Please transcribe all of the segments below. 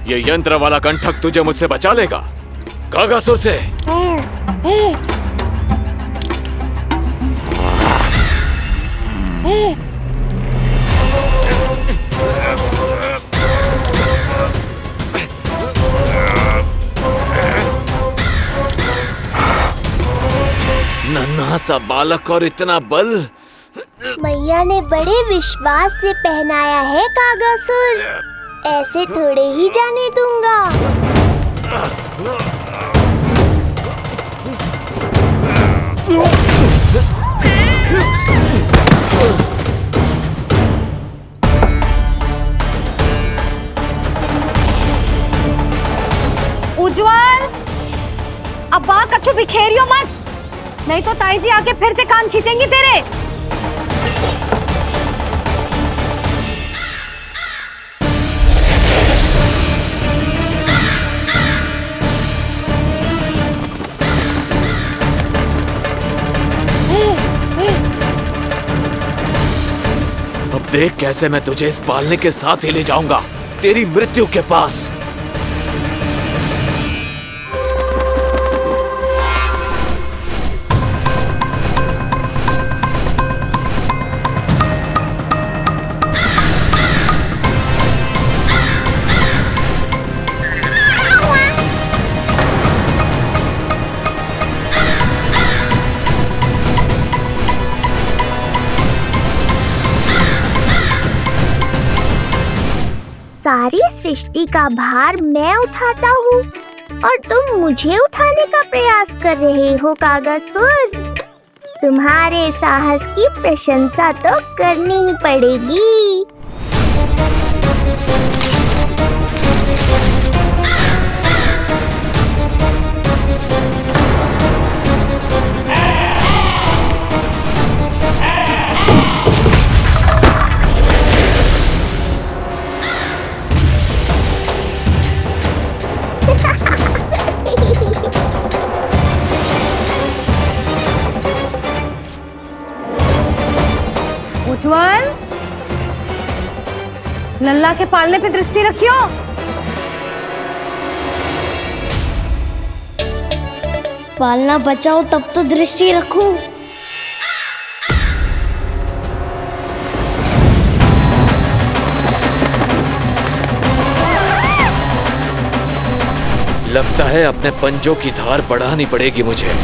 ये यंत्र वाला कंठक तुझे मुझसे बचा लेगा कागासुर से। नन्हा सा बालक और इतना बल। मैया ने बड़े विश्वास से पहनाया है कागासुर, ऐसे थोड़े ही जाने दूंगा। उज्जवल, अब बात कच्चू बिखेरियो मत, नहीं तो ताई जी आके फिर से कान खींचेंगी तेरे। अब देख कैसे मैं तुझे इस पालने के साथ ही ले जाऊंगा तेरी मृत्यु के पास। सारी सृष्टि का भार मैं उठाता हूँ और तुम मुझे उठाने का प्रयास कर रहे हो कागासुर। तुम्हारे साहस की प्रशंसा तो करनी ही पड़ेगी। उज्जवल, लल्ला के पालने पे दृष्टि रखियो। पालना बचाओ तब तो दृष्टि रखूं। लगता है अपने पंजों की धार बढ़ानी पड़ेगी मुझे।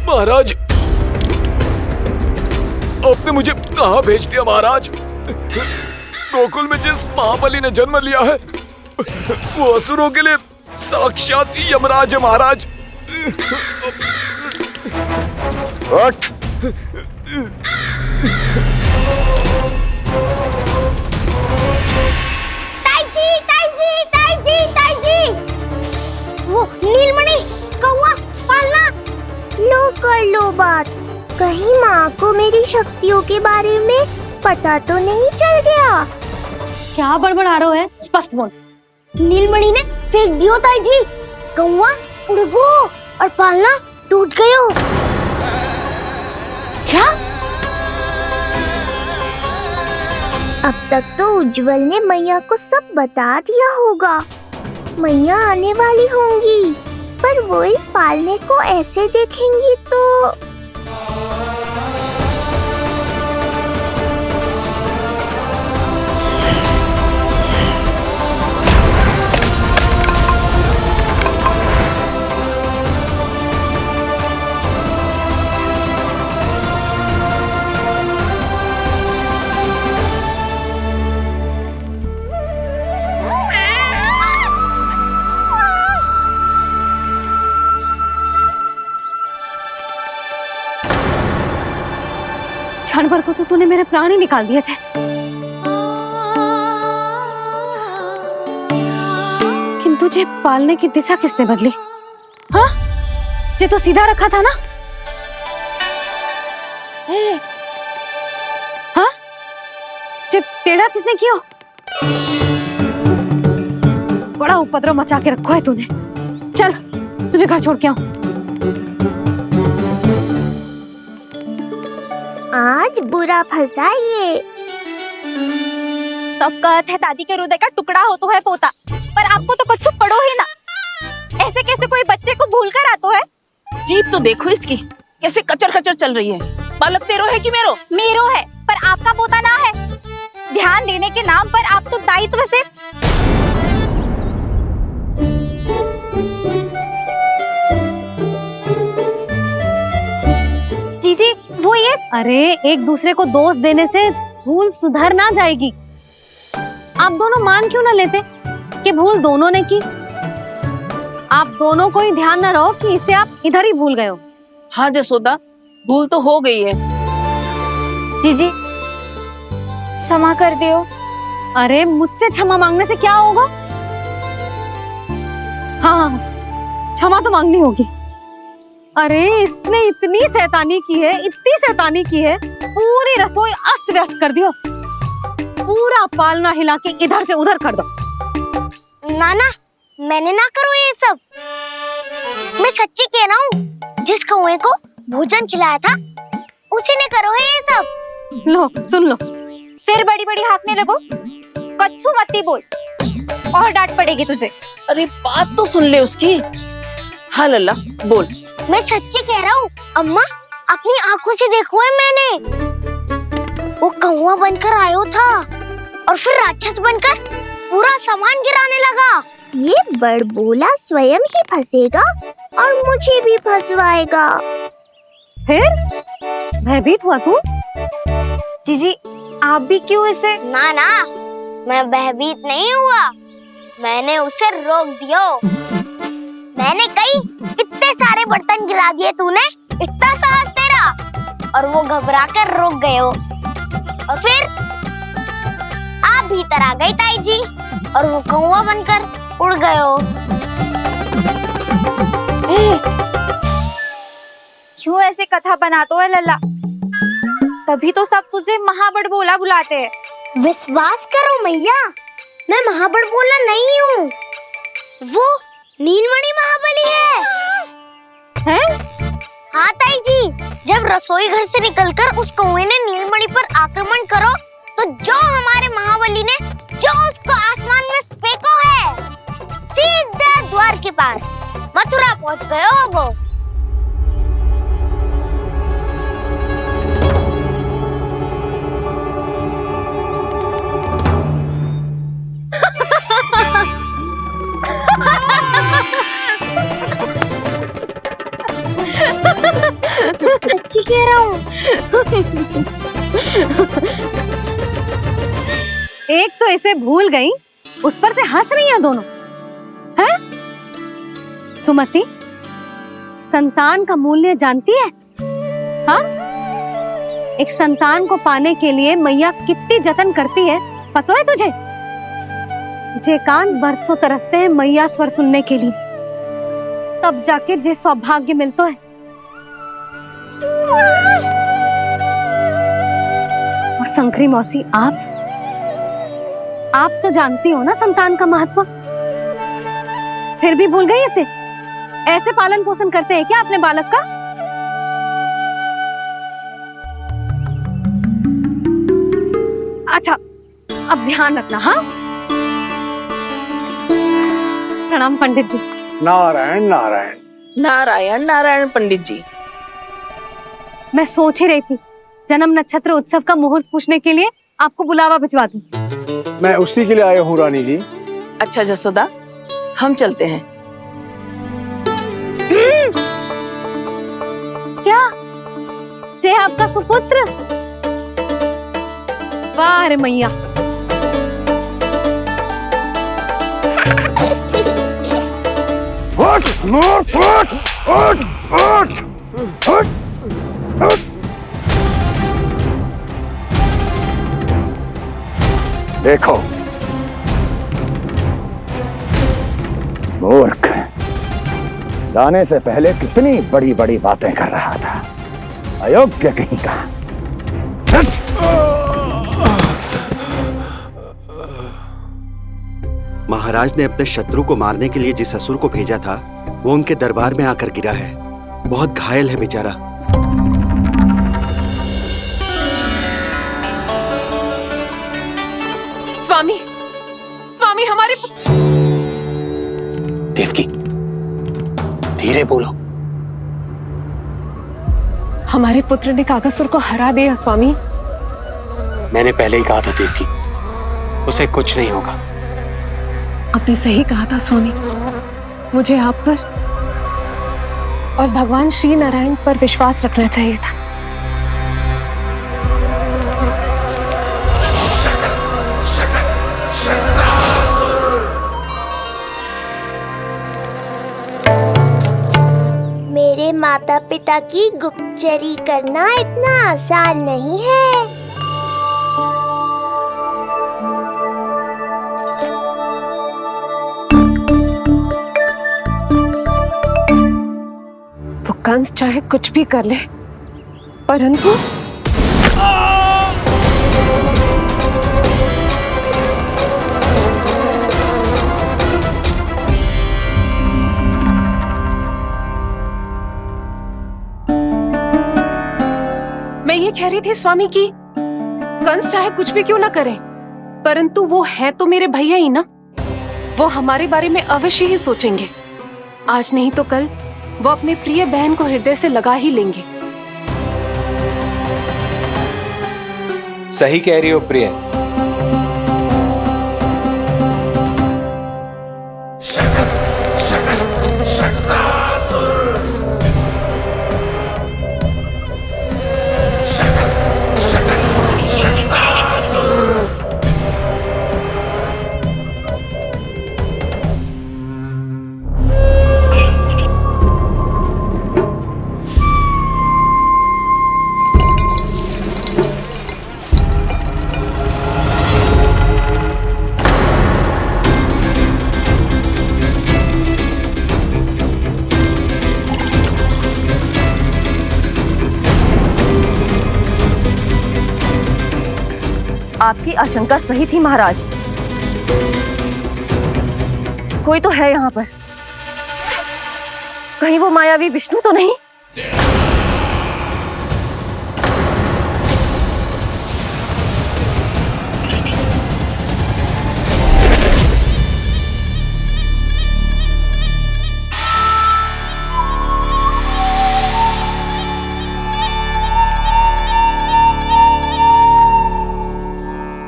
महाराज, आपने मुझे कहाँ भेज दिया महाराज? गोकुल में जिस महाबली ने जन्म लिया है वो असुरों के लिए साक्षात यमराज है महाराज। वो नीलमणि, कौवा, पालना, लो कर लो बात। कहीं माँ को मेरी शक्तियों के बारे में पता तो नहीं चल गया? क्या बड़बड़ा रहे हो है? स्पष्ट बोल। नीलमणि ने फेंक दियो ताई जी। कौवा उड़ गयो और पालना टूट गयो। क्या? अब तक तो उज्जवल ने मैया को सब बता दिया होगा। मैया आने वाली होंगी, पर वो इस पालने को ऐसे देखेंगी तो। क्षण भर को तो तूने मेरे प्राण ही निकाल दिए थे। तुझे पालने की दिशा किसने बदली? हाँ, जे तो सीधा रखा था ना? हाँ, जे टेढ़ा किसने किया? बड़ा उपद्रव मचा के रखा है तूने। चल, तुझे घर छोड़ के आऊं। आज बुरा फंसा ये। सब कहते हैं दादी के हृदय का टुकड़ा हो तो है पोता, पर आपको तो कुछ पड़ो ही ना। ऐसे कैसे कोई बच्चे को भूल कर आतो है? जीप तो देखो इसकी, कैसे कचर कचर चल रही है। बालक तेरो है कि मेरो? मेरो है, पर आपका पोता ना है। ध्यान देने के नाम पर आप तो दायित्व से जीजी वो ये। अरे एक दूसरे को दोष देने से भूल सुधर ना जाएगी। आप दोनों मान क्यों ना लेते कि भूल दोनों ने की? आप दोनों को ही ध्यान न रहो कि इसे आप इधर ही भूल गए हो। हाँ जसोदा, भूल तो हो गई है। जीजी क्षमा कर दियो। अरे मुझसे क्षमा मांगने से क्या होगा? हाँ, क्षमा तो मांगनी होगी। अरे इसने इतनी शैतानी की है, इतनी शैतानी की है, पूरी रसोई अस्त व्यस्त कर दियो। पूरा पालना हिला के इधर से उधर कर दो। नाना, मैंने ना करो ये सब। मैं सच्ची कह रहा हूँ, जिस कौवे को भोजन खिलाया था उसी ने करो है ये सब। लो सुन लो, फिर बड़ी बड़ी हाकने लगो। कच्छू मत बोल, और डांट पड़ेगी तुझे। अरे बात तो सुन ले उसकी। हाँ लल्ला बोल। मैं सच्ची कह रहा हूँ अम्मा, अपनी आंखों से देखो है मैंने। वो कौवा बनकर आयो था और फिर राक्षस बनकर पूरा सामान गिराने लगा। ये बड़बोला स्वयं ही फंसेगा और मुझे भी फंसवाएगा। फिर भयभीत हुआ तू? जीजी आप भी क्यों इसे? ना ना, मैं भयभीत नहीं हुआ, मैंने उसे रोक दिया। मैंने कही इतने सारे बर्तन गिरा दिए तूने, इतना साहस तेरा, और वो घबरा कर रुक गए हो। और फिर आप भीतर आ गई ताई जी और वो कौवा बनकर उड़ गए हो। क्यों ऐसे कथा बनाते है लल्ला? तभी तो सब तुझे महाबड़बोला बुलाते हैं। विश्वास करो मैया, मैं महाबड़बोला नहीं हूँ, वो नीलमणि महाबली है। हैं? हाँ ताई जी, जब रसोई घर से निकलकर उस कौवे ने नीलमणि पर आक्रमण करो तो जो हमारे महाबली ने जो उसको आसमान में फेंको है, सीधा द्वार के पार मथुरा पहुंच गए होगो। सच्ची कह रहा हूँ। एक तो इसे भूल गई, उस पर से हंस रही हैं दोनों। हैं? सुमति, संतान का मूल्य जानती है? हाँ? एक संतान को पाने के लिए मैया कितनी जतन करती है, पता है तुझे? जे कान बरसों तरसते हैं मैया स्वर सुनने के लिए, तब जाके जे सौभाग्य मिलता है। और शंकरी मौसी, आप तो जानती हो ना संतान का महत्व, फिर भी भूल गई इसे? ऐसे पालन पोषण करते हैं क्या अपने बालक का? अच्छा, अब ध्यान रखना। हाँ, प्रणाम पंडित जी। नारायण नारायण। नारायण नारायण पंडित जी। मैं सोच ही रही थी जन्म नक्षत्र उत्सव का मुहूर्त पूछने के लिए आपको बुलावा भिजवा दूं। मैं उसी के लिए आया हूँ रानी जी। अच्छा जसोदा, हम चलते हैं। क्या से आपका सुपुत्र? वाह रे मैया। उठ, उठ, उठ, उठ, उठ, उठ, उठ। देखो, मूर्ख, लाने से पहले कितनी बड़ी बड़ी बातें कर रहा था, अयोग्य कहीं का। महाराज ने अपने शत्रु को मारने के लिए जिस असुर को भेजा था वो उनके दरबार में आकर गिरा है, बहुत घायल है बेचारा। स्वामी, स्वामी हमारे देवकी, धीरे बोलो। हमारे पुत्र ने कागासुर को हरा दिया स्वामी। मैंने पहले ही कहा था देवकी, उसे कुछ नहीं होगा। आपने सही कहा था स्वामी। मुझे आप पर और भगवान श्री नारायण पर विश्वास रखना चाहिए था। मेरे माता पिता की गुप्तचरी करना इतना आसान नहीं है। वो कंस चाहे कुछ भी कर ले, परंतु मैं ये कह रही थी स्वामी कि कंस चाहे कुछ भी क्यों ना करे, परंतु वो है तो मेरे भैया ही ना। वो हमारे बारे में अवश्य ही सोचेंगे। आज नहीं तो कल वो अपने प्रिय बहन को हृदय से लगा ही लेंगे। सही कह रही हो प्रिय। आपकी आशंका सही थी महाराज। कोई तो है यहाँ पर। कहीं वो मायावी विष्णु तो नहीं?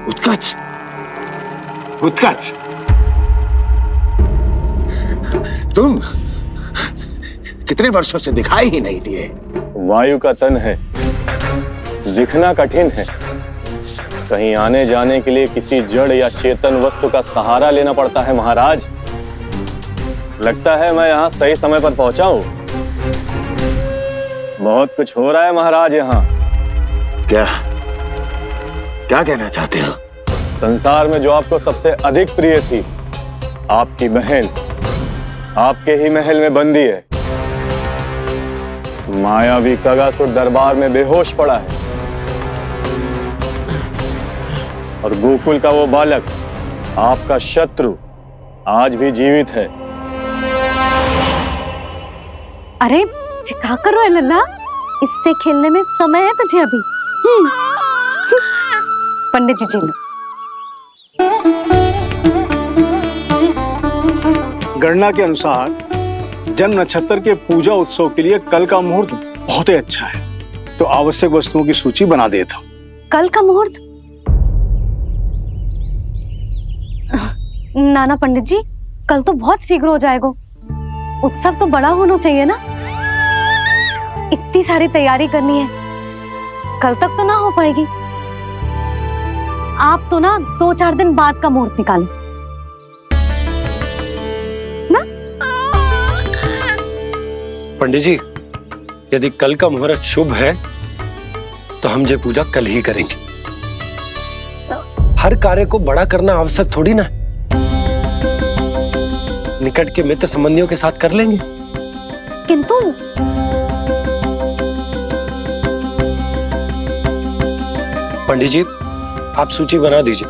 उत्कच, उत्कच, तुम कितने वर्षों से दिखाई ही नहीं दिए। वायु का तन है, दिखना कठिन है। कहीं आने जाने के लिए किसी जड़ या चेतन वस्तु का सहारा लेना पड़ता है महाराज। लगता है मैं यहाँ सही समय पर पहुंचा हूँ। बहुत कुछ हो रहा है महाराज यहाँ। क्या क्या कहना चाहते हो? संसार में जो आपको सबसे अधिक प्रिय थी, आपकी बहन आपके ही महल में बंदी है। मायावी कागासुर दरबार में बेहोश पड़ा है और गोकुल का वो बालक, आपका शत्रु, आज भी जीवित है। अरे क्या कर रहे हो लल्ला? इससे खेलने में समय है तुझे अभी। पंडित जी जी लो। गणना के अनुसार जन्म नक्षत्र के पूजा उत्सव के लिए कल का मुहूर्त बहुत ही अच्छा है, तो आवश्यक वस्तुओं की सूची बना देता हूँ। कल का मुहूर्त? नाना पंडित जी, कल तो बहुत शीघ्र हो जाएगा। उत्सव तो बड़ा होना चाहिए ना। इतनी सारी तैयारी करनी है, कल तक तो ना हो पाएगी। आप तो ना 2-4 दिन बाद का मुहूर्त निकालो ना। पंडित जी, यदि कल का मुहूर्त शुभ है तो हम ये पूजा कल ही करेंगे। हर कार्य को बड़ा करना आवश्यक थोड़ी ना। निकट के मित्र संबंधियों के साथ कर लेंगे। किंतु पंडित जी, आप सूची बना दीजिए,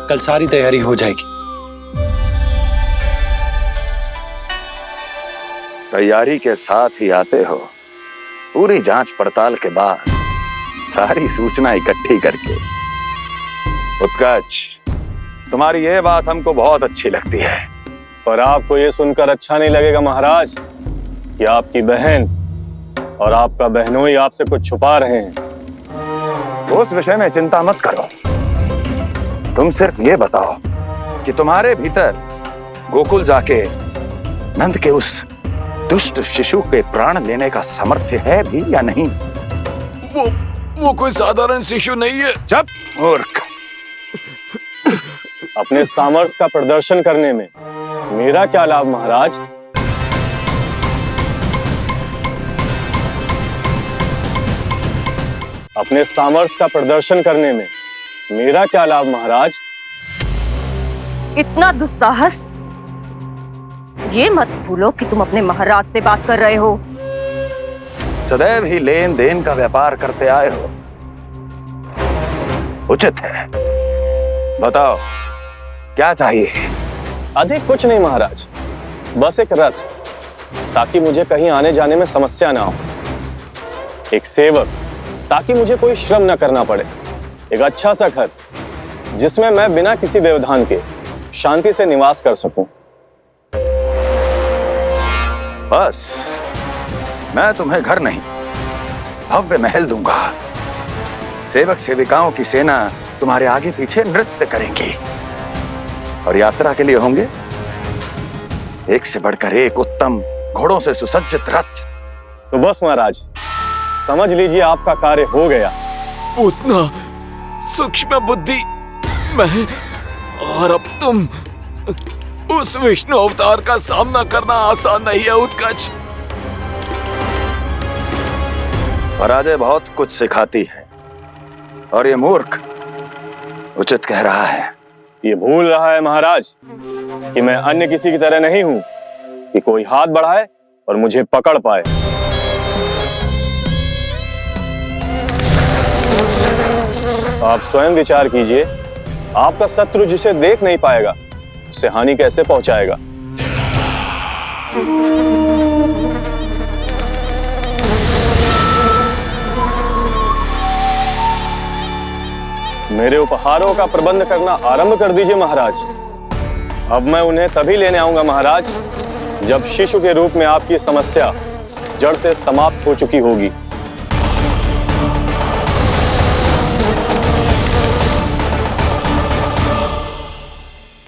कल सारी तैयारी हो जाएगी। तैयारी के साथ ही आते हो, पूरी जांच पड़ताल के बाद सारी सूचना इकट्ठी करके। उत्कर्ष, तुम्हारी ये बात हमको बहुत अच्छी लगती है। पर आपको ये सुनकर अच्छा नहीं लगेगा महाराज कि आपकी बहन और आपका बहनोई आपसे कुछ छुपा रहे हैं। उस विषय में चिंता मत करो, तुम सिर्फ ये बताओ कि तुम्हारे भीतर गोकुल जाके नंद के उस दुष्ट शिशु के प्राण लेने का सामर्थ्य है भी या नहीं? वो कोई साधारण शिशु नहीं है। चुप मूर्ख। अपने सामर्थ्य का प्रदर्शन करने में मेरा क्या लाभ महाराज? अपने सामर्थ्य का प्रदर्शन करने में मेरा क्या लाभ महाराज? इतना दुस्साहस! ये मत भूलो कि तुम अपने महाराज से बात कर रहे हो। सदैव ही लेन देन का व्यापार करते आए हो, उचित है। बताओ क्या चाहिए? अधिक कुछ नहीं महाराज, बस एक रथ, ताकि मुझे कहीं आने जाने में समस्या ना हो। एक सेवक, ताकि मुझे कोई श्रम न करना पड़े। एक अच्छा सा घर, जिसमें मैं बिना किसी व्यवधान के शांति से निवास कर सकूं। बस, मैं तुम्हें घर नहीं, भव्य महल दूंगा। सेवक सेविकाओं की सेना तुम्हारे आगे पीछे नृत्य करेंगी और यात्रा के लिए होंगे एक से बढ़कर एक उत्तम घोड़ों से सुसज्जित रथ। तो बस महाराज, समझ लीजिए आपका कार्य हो गया। उतना सूक्ष्म बुद्धि मैं, और अब तुम, उस विष्णु अवतार का सामना करना आसान नहीं है उत्कर्ष। पराजय बहुत कुछ सिखाती है और ये मूर्ख उचित कह रहा है। ये भूल रहा है महाराज कि मैं अन्य किसी की तरह नहीं हूं कि कोई हाथ बढ़ाए और मुझे पकड़ पाए। आप स्वयं विचार कीजिए, आपका शत्रु जिसे देख नहीं पाएगा उससे हानि कैसे पहुंचाएगा? मेरे उपहारों का प्रबंध करना आरंभ कर दीजिए महाराज। अब मैं उन्हें तभी लेने आऊंगा महाराज, जब शिशु के रूप में आपकी समस्या जड़ से समाप्त हो चुकी होगी।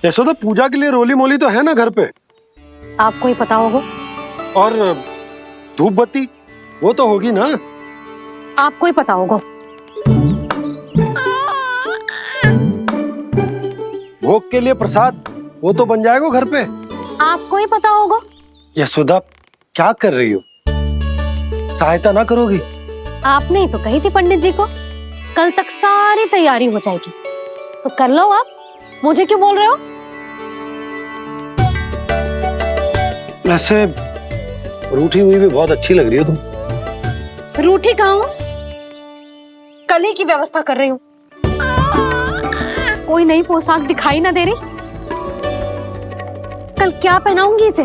यशोदा, पूजा के लिए रोली मोली तो है ना घर पे? आपको ही पता होगा। और धूप बत्ती वो तो होगी ना? आपको ही पता होगा। भोग के लिए प्रसाद वो तो बन जाएगा घर पे। आपको ही पता होगा। यशोदा, क्या कर रही हो? सहायता ना करोगी? आपने ही तो कही थी पंडित जी को, कल तक सारी तैयारी हो जाएगी, तो कर लो आप। मुझे क्यों बोल रहे हो? वैसे रूठी हुई भी बहुत अच्छी लग रही हो तुम। रूठी कहाँ हूँ? कल ही की व्यवस्था कर रही हूँ। कोई नई पोशाक दिखाई ना दे रही? कल क्या पहनाऊंगी इसे?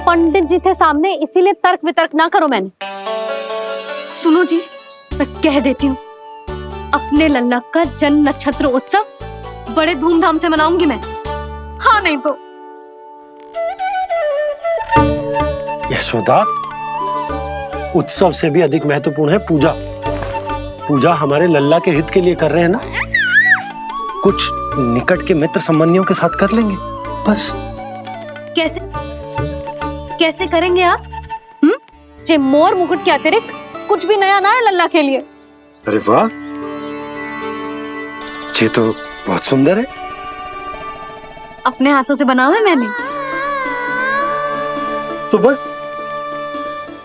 पंडित जी थे सामने, इसीलिए तर्क वितर्क ना करो। मैंने सुनो जी, मैं कह देती हूँ, अपने लल्ला का जन्म नक्षत्र उत्सव बड़े धूमधाम से मनाऊंगी मैं। हाँ नहीं तो। यशोदा, उत्सव से भी अधिक महत्वपूर्ण है पूजा। पूजा हमारे लल्ला के हित के लिए कर रहे हैं ना, कुछ निकट के मित्र संबंधियों के साथ कर लेंगे बस। कैसे कैसे करेंगे आप? जे मोर मुकुट के अतिरिक्त कुछ भी नया ना है लल्ला के लिए। अरे वाह, ये तो बहुत सुंदर है। अपने हाथों से बना है मैंने। तो बस,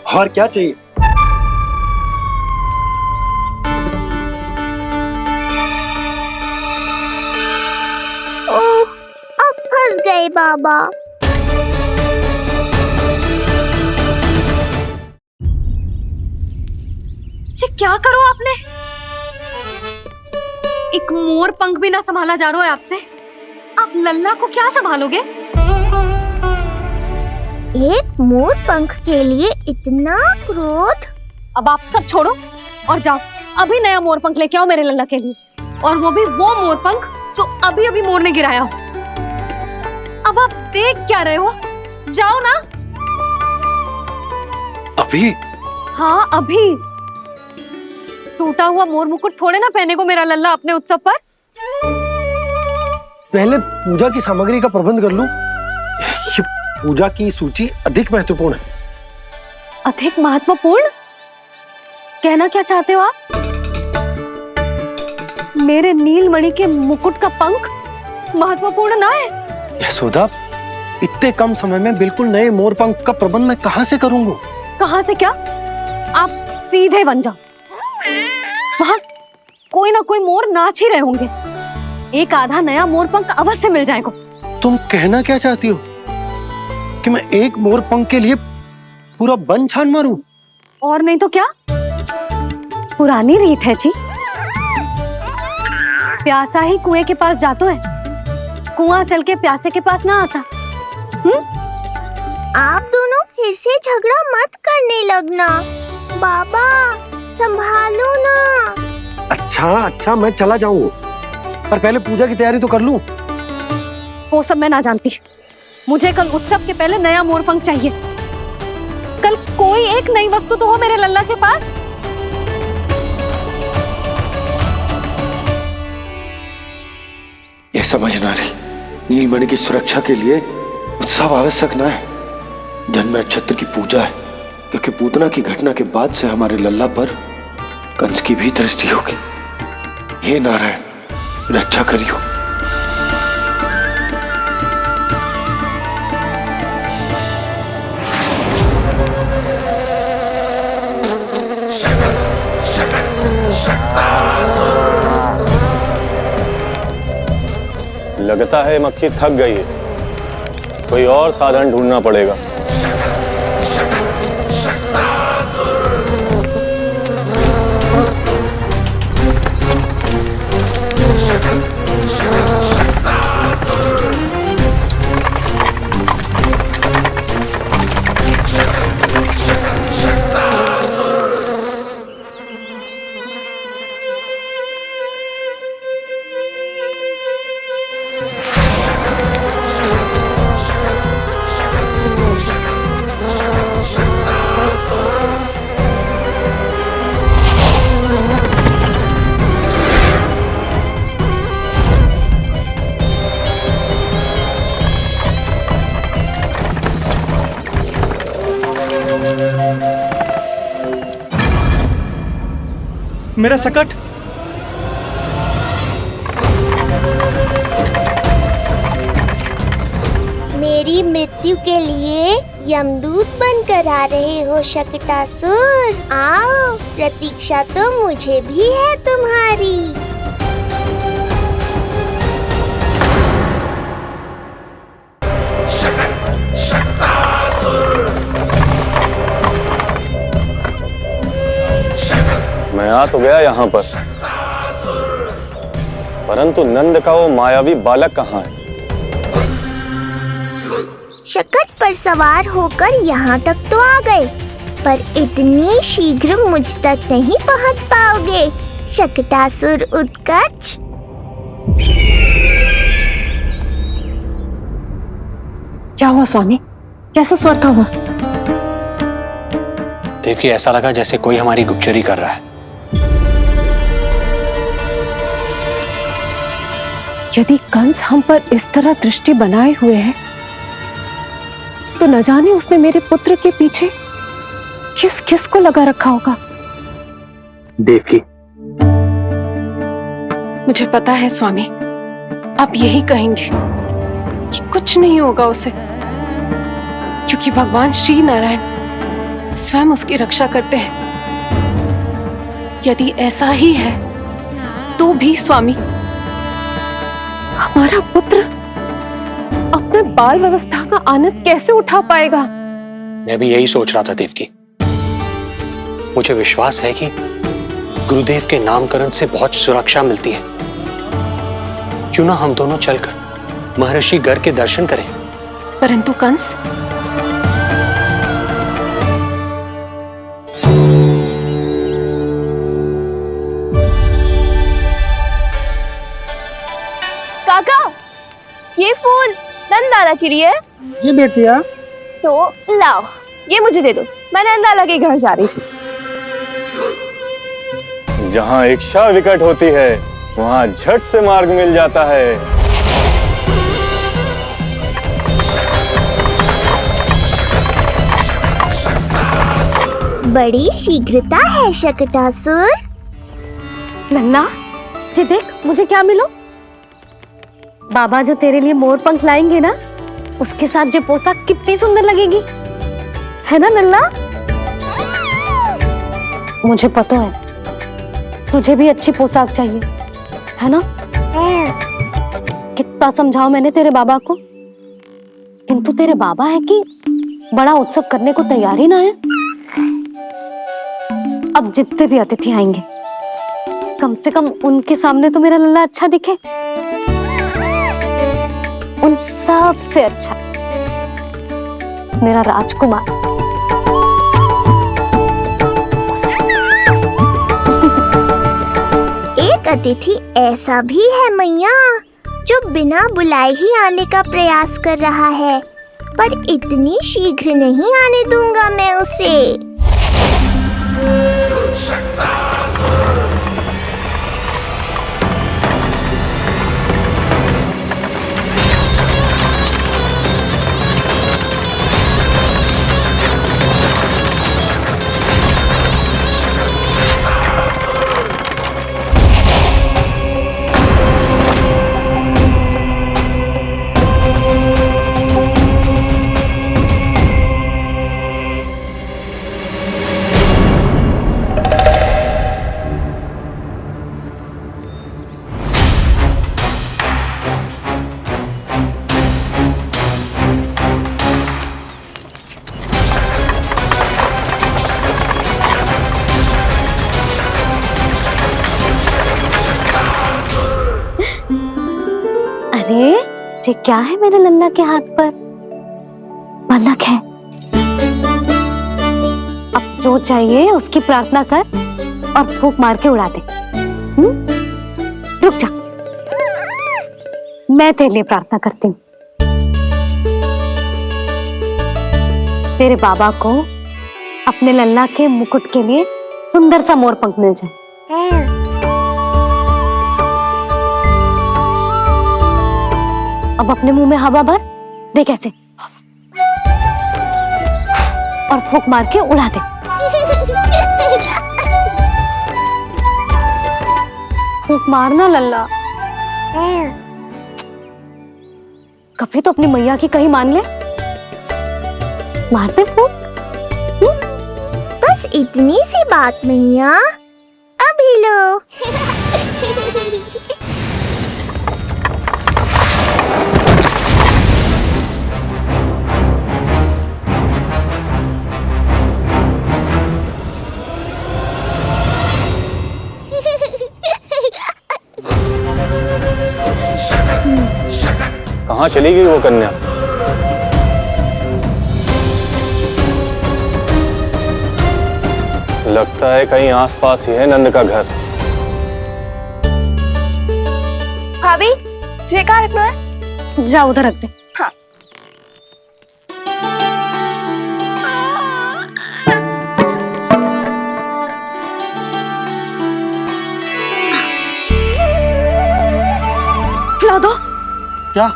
और क्या चाहिए? ओह, अब गए बाबा। जी क्या करो आपने? एक मोर पंख भी ना संभाला जा रहा है आपसे। आप लल्ला को क्या संभालोगे? एक मोर पंख के लिए इतना क्रोध? अब आप सब छोड़ो और जाओ अभी नया मोर पंख लेके आओ मेरे लल्ला के लिए, और वो भी वो मोर पंख जो अभी अभी मोर ने गिराया हो। अब आप देख क्या रहे हो? जाओ ना। अभी? हाँ अभी। टूटा हुआ मोर मुकुट थोड़े ना पहने को मेरा लल्ला अपने उत्सव पर। पहले पूजा की सामग्री का प्रबंध कर लूं। ये पूजा की सूची अधिक महत्वपूर्ण है। अधिक महत्वपूर्ण? कहना क्या चाहते हो आप? मेरे नीलमणि के मुकुट का पंख महत्वपूर्ण ना है? यशोदा, इतने कम समय में बिल्कुल नए मोर पंख का प्रबंध मैं कहां से करूंगा? कहां से क्या? आप सीधे बन जाओ। वहां कोई ना कोई मोर नाच ही रहे होंगे। एक आधा नया मोर पंख अवश्य मिल जाएगा। तुम कहना क्या चाहती हो कि मैं एक मोर पंख के लिए पूरा वन छान मारूं? और नहीं तो क्या, पुरानी रीत है जी। प्यासा ही कुएं के पास जातो है, कुआं चल के प्यासे के पास ना आता। आप दोनों फिर से झगड़ा मत करने लगना। बाबा संभालो ना। अच्छा मैं चला जाऊं, पर पहले पूजा की तैयारी तो कर लूं। वो सब मैं ना जानती। मुझे कल उत्सव के पहले नया मोर पंख चाहिए। कल कोई एक नई वस्तु तो हो मेरे लल्ला के पास। ये समझना रही, नीलमणि की सुरक्षा के लिए उत्सव आवश्यक न है। जन्म नक्षत्र की पूजा है, क्योंकि पूतना की घटना के बाद से हमारे लल्ला पर कंस की भी दृष्टि होगी। हे नारायण, रक्षा करियो। लगता है मक्खी थक गई है, कोई और साधन ढूंढना पड़ेगा। मेरा सकट। मेरी मृत्यु के लिए यमदूत बनकर आ रहे हो शकटासुर। आओ, प्रतीक्षा तो मुझे भी है तुम्हारी। मैं आ तो गया यहाँ पर, परंतु नंद का वो मायावी बालक कहाँ है? शकट पर सवार होकर यहाँ तक तो आ गए, पर इतनी शीघ्र मुझ तक नहीं पहुँच पाओगे शकटासुर उत्कच। क्या हुआ स्वामी? कैसा स्वर था वो? देवकी, ऐसा लगा जैसे कोई हमारी गुप्तचरी कर रहा है। यदि कंस हम पर इस तरह दृष्टि बनाए हुए है, तो न जाने उसने मेरे पुत्र के पीछे किस को लगा रखा होगा। देवकी, मुझे पता है स्वामी, आप यही कहेंगे कि कुछ नहीं होगा उसे, क्योंकि भगवान श्री नारायण स्वयं उसकी रक्षा करते हैं। यदि ऐसा ही है तो भी स्वामी, हमारा पुत्र अपना बिना बाल व्यवस्था का आनंद कैसे उठा पाएगा? मैं भी यही सोच रहा था देवकी। मुझे विश्वास है कि गुरुदेव के नामकरण से बहुत सुरक्षा मिलती है। क्यों ना हम दोनों चलकर महर्षि गर्ग के दर्शन करें। परंतु कंस, काका, ये फूल नंदाला के लिए है। जी बेटिया। तो लाओ, ये मुझे दे दो, मैं नंदाला के घर जा रही थी। जहाँ इच्छा विकट होती है वहाँ झट से मार्ग मिल जाता है। बड़ी शीघ्रता है शकटासुर। लल्ला, जी देख मुझे क्या मिलो। बाबा जो तेरे लिए मोर पंख लाएंगे ना, उसके साथ जो पोशाक कितनी सुंदर लगेगी, है ना लल्ला? मुझे पता है तुझे भी अच्छी पोशाक चाहिए, है ना? कितना समझाओ मैंने तेरे बाबा को, किंतु तेरे बाबा है कि बड़ा उत्सव करने को तैयार ही ना है। अब जितने भी अतिथि आएंगे, कम से कम उनके सामने तो मेरा लल्ला अच्छा दिखे। उन सब से अच्छा मेरा राजकुमार। एक अतिथि ऐसा भी है मैया, जो बिना बुलाए ही आने का प्रयास कर रहा है, पर इतनी शीघ्र नहीं आने दूंगा मैं उसे। अरे ये क्या है मेरे लल्ला के हाथ पर? पलक है। अब जो चाहिए उसकी प्रार्थना कर और फूंक मार के उड़ा दे। रुक जा, मैं तेरे लिए प्रार्थना करती हूँ। तेरे बाबा को अपने लल्ला के मुकुट के लिए सुंदर सा मोर पंख मिल जाए। अब अपने मुंह में हवा भर दे, कैसे, और फूंक मार के उड़ा दे। फूंक मारना लल्ला। कभी तो अपनी मैया की कहीं मान ले। मारते फूंक। बस इतनी सी बात मैया, अभी लो। कहाँ चली गई वो कन्या? लगता है कहीं आसपास ही है नंद का घर। भाभी, ये कहाँ रखना है? जा उधर रख दे। हाँ। ला दो। क्या?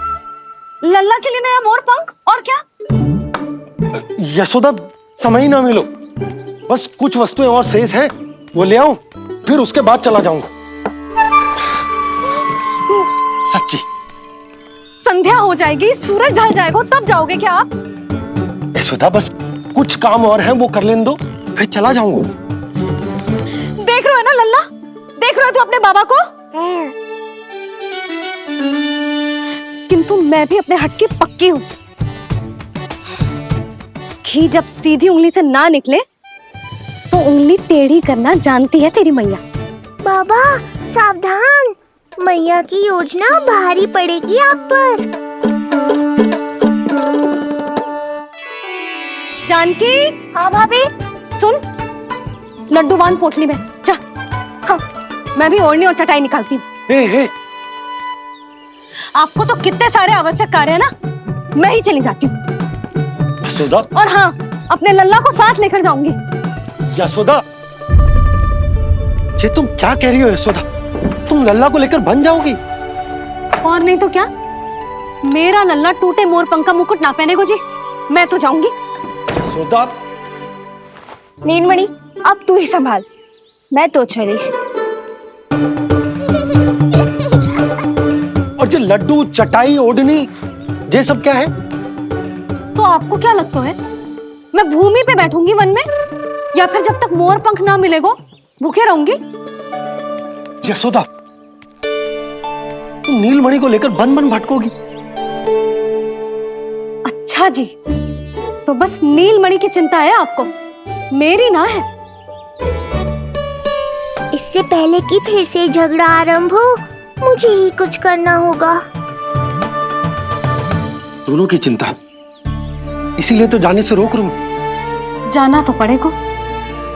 लल्ला के लिए नया मोर पंख, और क्या? यशोदा, समय ही ना मिलो, बस कुछ वस्तुएं और शेष हैं, वो ले आऊं, फिर उसके बाद चला जाऊंगा। सच्ची। संध्या हो जाएगी, सूरज ढल जाएगा, तब जाओगे क्या आप? यशोदा, बस कुछ काम और हैं, वो कर लेने दो, फिर चला जाऊंगा। देख रहे हो ना लल्ला, देख रहे हो तू अपने बाबा को? किंतु मैं भी अपने हट की पक्की हूँ। घी जब सीधी उंगली से ना निकले तो उंगली टेढ़ी करना जानती है तेरी मैया। बाबा सावधान, मैया की योजना भारी पड़ेगी आप पर। जानकी। हाँ भाभी। सुन, लड्डू बांध पोटली में, जा। हाँ, मैं भी ओढ़नी और चटाई निकालती हूँ। आपको तो कितने सारे आवश्यक कार्य है ना, मैं ही चली जाती हूँ। यशोदा। और हाँ, अपने लल्ला को साथ लेकर जाऊंगी। यशोदा, ये तुम क्या कह रही हो यशोदा? तुम लल्ला को लेकर बन जाओगी? और नहीं तो क्या, मेरा लल्ला टूटे मोर पंख का मुकुट ना पहने को जी, मैं तो जाऊंगी। यशोदा। नीलमणि, अब तू ही संभाल, मैं तो चली। और ये लड्डू, चटाई, ओढ़नी, ये सब क्या है? तो आपको क्या लगता है, मैं भूमि पे बैठूंगी वन में, या फिर जब तक मोर पंख ना मिलेगो भूखे रहूंगी? यशोदा, तुम नीलमणि को लेकर बन बन भटकोगी। अच्छा जी, तो बस नीलमणि की चिंता है आपको, मेरी ना है। इससे पहले कि फिर से झगड़ा आरंभ हो, मुझे ही कुछ करना होगा। दोनों की चिंता है, इसीलिए तो जाने से रोक रहा हूं। जाना तो पड़ेगा,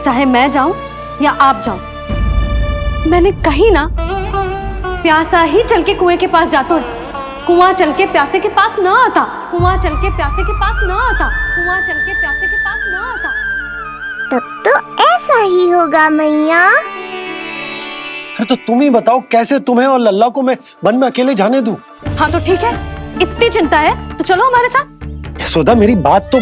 चाहे मैं जाऊं या आप जाओ। मैंने कहीं ना प्यासा ही चल के कुएं के पास जाता है, कुआं चल के प्यासे के पास ना आता, कुआं चल के प्यासे के पास ना आता, कुआं चल के प्यासे के पास ना आता। तब तो ऐसा ही होगा मैया। अरे तो तुम ही बताओ, कैसे तुम्हें और लल्ला को मैं वन में अकेले जाने दूं? हाँ तो ठीक है, इतनी चिंता है तो चलो हमारे साथ। यशोदा, मेरी बात तो।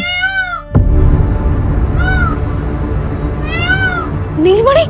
नीलमणि,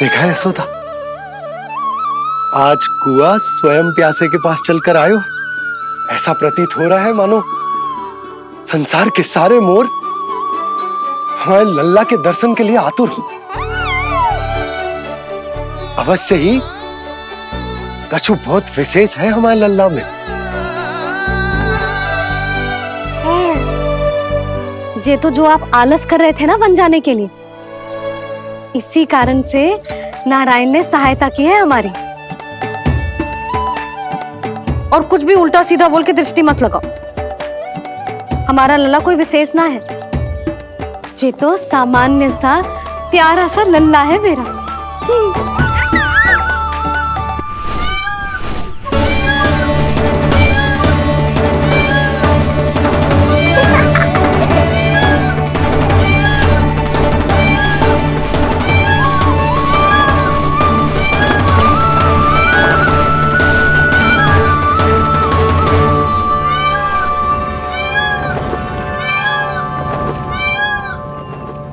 देखा है यशोदा, आज कुआं स्वयं प्यासे के पास चलकर आयो। ऐसा प्रतीत हो रहा है मानो संसार के सारे मोर हमारे लल्ला के दर्शन के लिए आतुर हो। अवश्य ही कछु बहुत विशेष है हमारे लल्ला में। ये तो जो आप आलस कर रहे थे ना वन जाने के लिए, इसी कारण से नारायण ने सहायता की है हमारी। और कुछ भी उल्टा सीधा बोल के दृष्टि मत लगाओ, हमारा लल्ला कोई विशेष ना है, ये तो सामान्य सा प्यारा सा लल्ला है मेरा।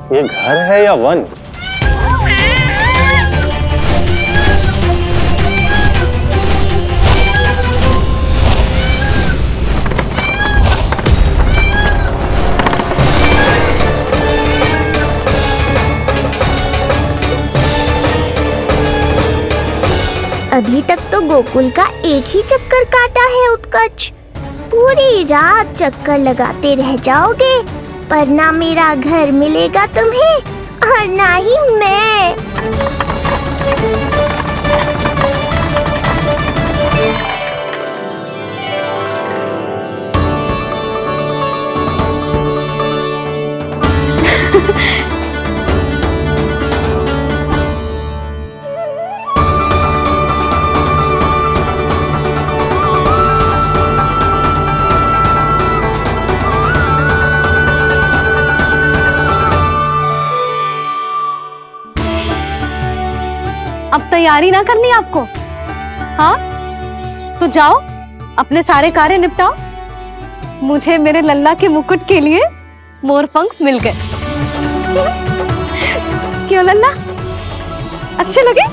ये घर है या वन? अभी तक तो गोकुल का एक ही चक्कर काटा है उत्कर्ष, पूरी रात चक्कर लगाते रह जाओगे, पर ना मेरा घर मिलेगा तुम्हें और ना ही मैं। अब तैयारी ना करनी आपको? हाँ, तो जाओ अपने सारे कार्य निपटाओ। मुझे मेरे लल्ला के मुकुट के लिए मोर पंख मिल गए। क्यों लल्ला, अच्छे लगे?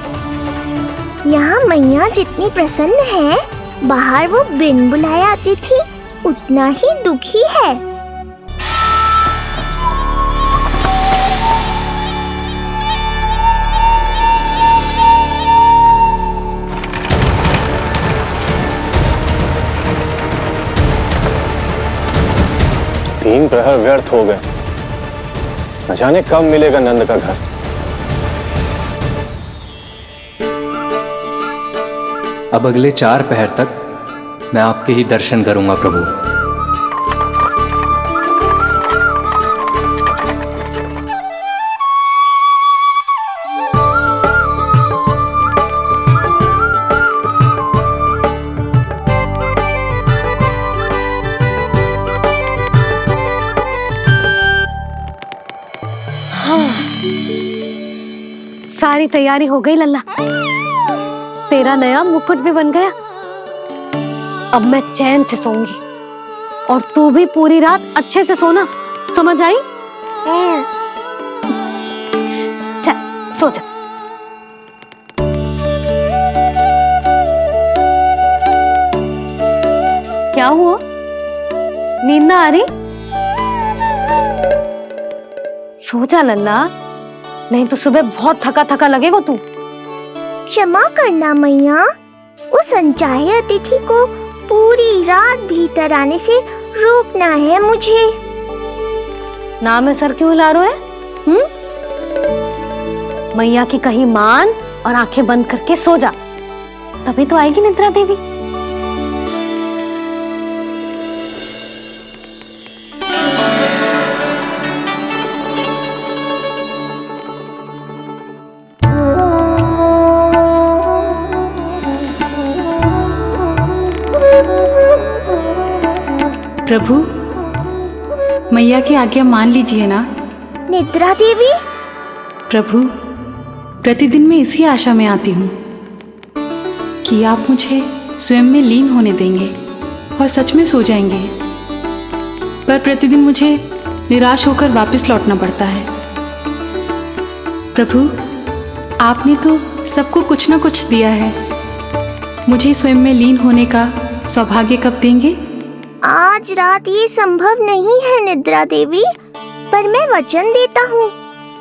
यहाँ मैया जितनी प्रसन्न है, बाहर वो बिन बुलाए आती थी उतना ही दुखी है। तीन प्रहर व्यर्थ हो गए। न जाने कब मिलेगा नंद का घर। अब अगले 4 पहर तक मैं आपके ही दर्शन करूंगा प्रभु। सारी तैयारी हो गई लल्ला, तेरा नया मुकुट भी बन गया। अब मैं चैन से सोऊंगी और तू भी पूरी रात अच्छे से सोना, समझ आई? चल सो जा। क्या हुआ, नींद ना आ रही? सो जा लल्ला, नहीं तो सुबह बहुत थका थका लगेगा तू। क्षमा करना मैया, उस अनचाहे अतिथि को पूरी रात भीतर आने से रोकना है मुझे। नाम में सर क्यों हिला रहे है? मैया की कही मान और आंखें बंद करके सो जा, तभी तो आएगी निद्रा देवी। प्रभु, मैया की आज्ञा मान लीजिए ना। निद्रा देवी? प्रभु, प्रतिदिन मैं इसी आशा में आती हूँ कि आप मुझे स्वयं में लीन होने देंगे और सच में सो जाएंगे, पर प्रतिदिन मुझे निराश होकर वापस लौटना पड़ता है। प्रभु, आपने तो सबको कुछ ना कुछ दिया है, मुझे स्वयं में लीन होने का सौभाग्य कब देंगे? आज रात ये संभव नहीं है निद्रा देवी, पर मैं वचन देता हूँ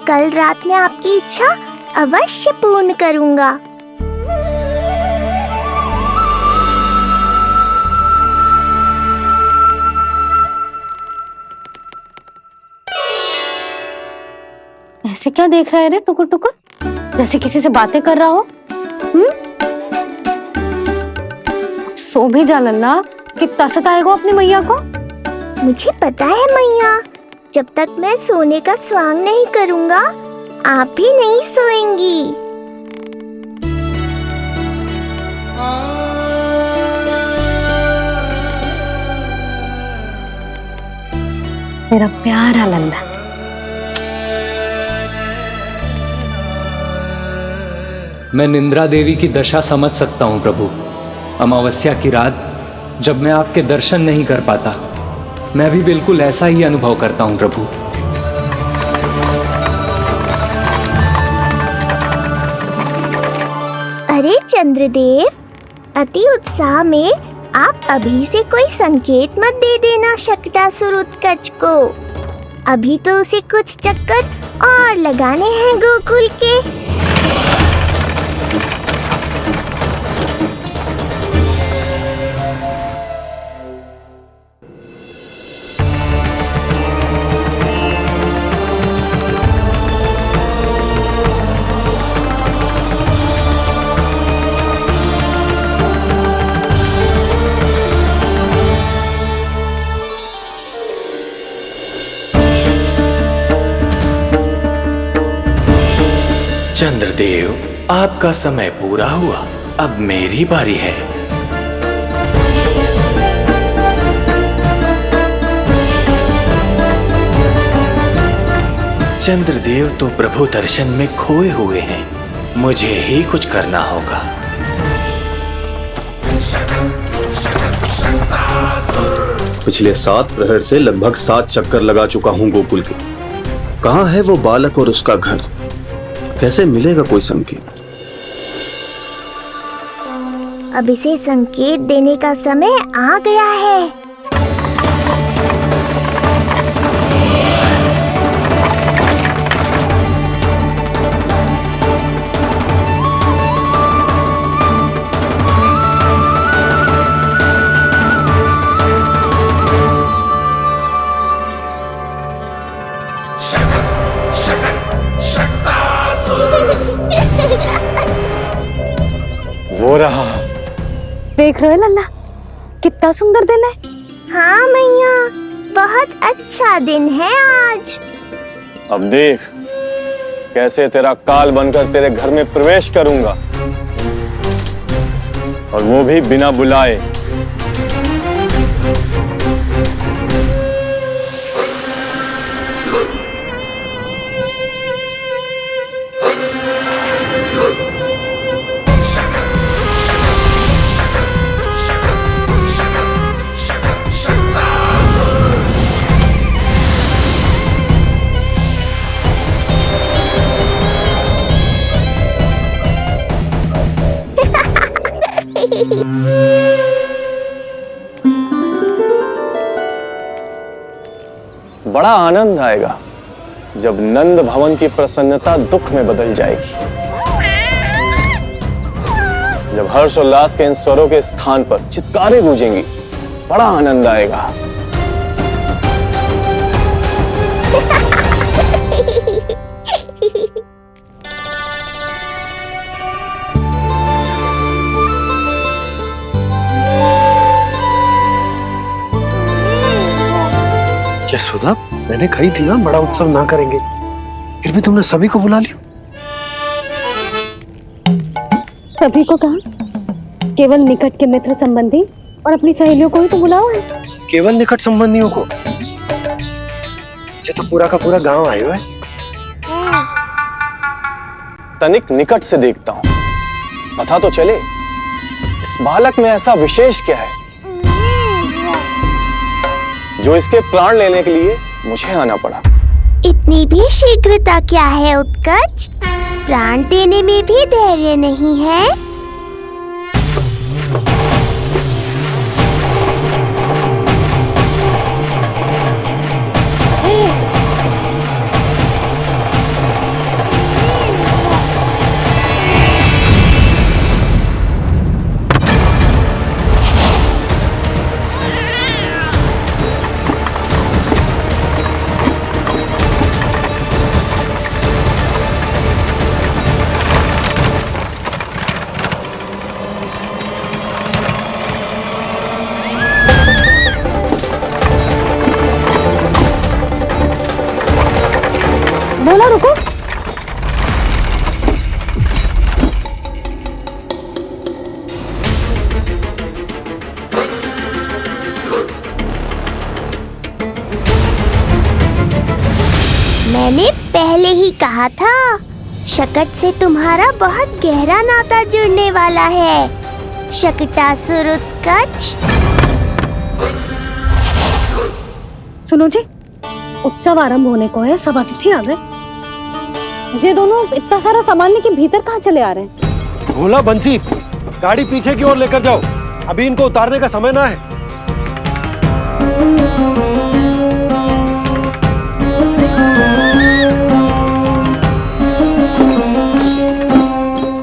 कल रात में आपकी इच्छा अवश्य पूर्ण करूँगा। ऐसे क्या देख रहा है रे टुकुर टुकुर, जैसे किसी से बातें कर रहा हो? सो भी जा लल्ला, कितना सताएगा अपनी मैया को। मुझे पता है मैया, जब तक मैं सोने का स्वांग नहीं करूँगा आप भी नहीं सोएंगी। मेरा प्यारा लल्ला। मैं निंद्रा देवी की दशा समझ सकता हूँ प्रभु। अमावस्या की रात जब मैं आपके दर्शन नहीं कर पाता, मैं भी बिल्कुल ऐसा ही अनुभव करता हूँ प्रभु। अरे चंद्रदेव, अति उत्साह में आप अभी से कोई संकेत मत दे देना शकटासुर उत्कच को। अभी तो उसे कुछ चक्कर और लगाने हैं गोकुल के। गुरुदेव, आपका समय पूरा हुआ, अब मेरी बारी है। चंद्रदेव तो प्रभु दर्शन में खोए हुए हैं, मुझे ही कुछ करना होगा। पिछले 7 प्रहर से लगभग 7 चक्कर लगा चुका हूँ गोकुल के। कहाँ है वो बालक और उसका घर? कैसे मिलेगा कोई संकेत? अब इसे संकेत देने का समय आ गया है। वो रहा। देख रहे हो लल्ला, कितना सुंदर दिन है। हाँ मैया, बहुत अच्छा दिन है आज। अब देख कैसे तेरा काल बनकर तेरे घर में प्रवेश करूंगा, और वो भी बिना बुलाए। बड़ा आनंद आएगा जब नंद भवन की प्रसन्नता दुख में बदल जाएगी, जब हर्षोल्लास के इन स्वरों के स्थान पर चित्कारें गूंजेंगी। बड़ा आनंद आएगा। यशोदा, मैंने कही थी ना बड़ा उत्सव ना करेंगे, फिर भी तुमने सभी को बुला लिया। सभी को कहा? केवल निकट के मित्र संबंधी और अपनी सहेलियों को ही तो बुलाओ है। केवल निकट संबंधियों को? ये तो पूरा का पूरा गांव आयो है। तनिक निकट से देखता हूं, पता तो चले इस बालक में ऐसा विशेष क्या है जो इसके प्राण लेने के लिए मुझे आना पड़ा। इतनी भी शीघ्रता क्या है उत्कर्ष? प्राण देने में भी धैर्य नहीं है। बोला रुको। मैंने पहले ही कहा था, शकट से तुम्हारा बहुत गहरा नाता जुड़ने वाला है। शकटासुर उत्कर्ष। सुनो जी, उत्सव आरंभ होने को है, सब अतिथि आ गए। ये दोनों इतना सारा सामान लेके भीतर कहाँ चले आ रहे हैं? भोला, बंसी, गाड़ी पीछे की ओर लेकर जाओ, अभी इनको उतारने का समय ना है।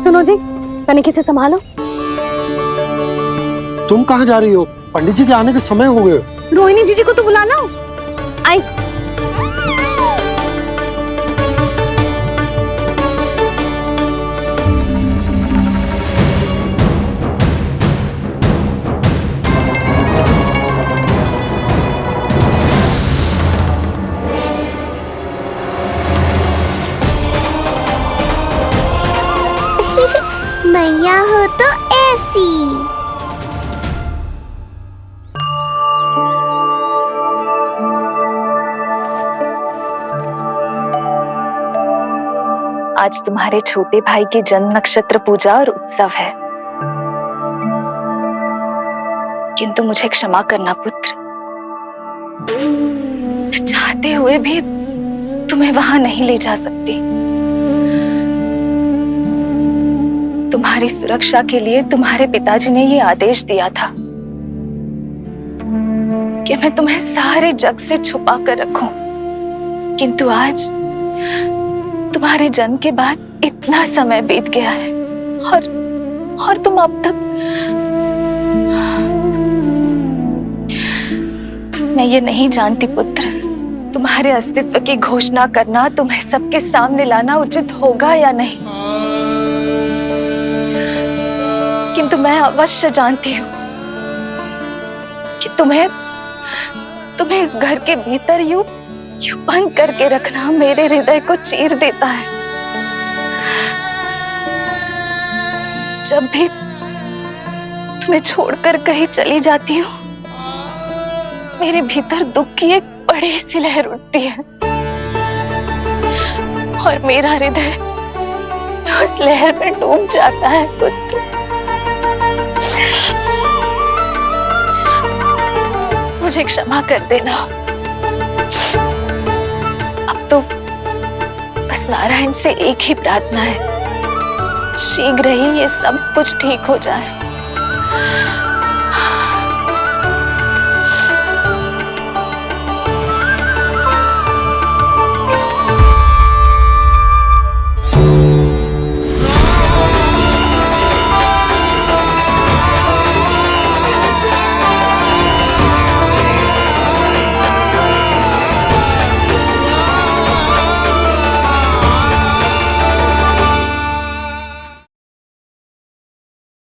सुनो जी, तनिके से संभालो। तुम कहाँ जा रही हो? पंडित जी के आने के समय हो गए। रोहिणी जीजी को तो बुला लो। आई। आज तुम्हारे छोटे भाई की जन्म नक्षत्र पूजा और उत्सव है, किंतु मुझे क्षमा करना पुत्र, चाहते हुए भी तुम्हें वहां नहीं ले जा सकती। तुम्हारी सुरक्षा के लिए तुम्हारे पिताजी ने ये आदेश दिया था कि मैं तुम्हें सारे जग से छुपा कर रखूं, किंतु आज तुम्हारे जन्म के बाद इतना समय बीत गया है और तुम अब तक। मैं ये नहीं जानती पुत्र, तुम्हारे अस्तित्व की घोषणा करना, तुम्हें सबके सामने लाना उचित होगा या नहीं, किंतु मैं अवश्य जानती हूँ कि तुम्हें इस घर के भीतर यूं बंद करके रखना मेरे हृदय को चीर देता है। जब भी तुम्हें छोड़कर कहीं चली जाती हूँ, मेरे भीतर दुख की एक बड़ी सी लहर उठती है और मेरा हृदय उस लहर में डूब जाता है पुत्र। मुझे क्षमा कर देना। अब तो बस नारायण से एक ही प्रार्थना है, शीघ्र ही ये सब कुछ ठीक हो जाए।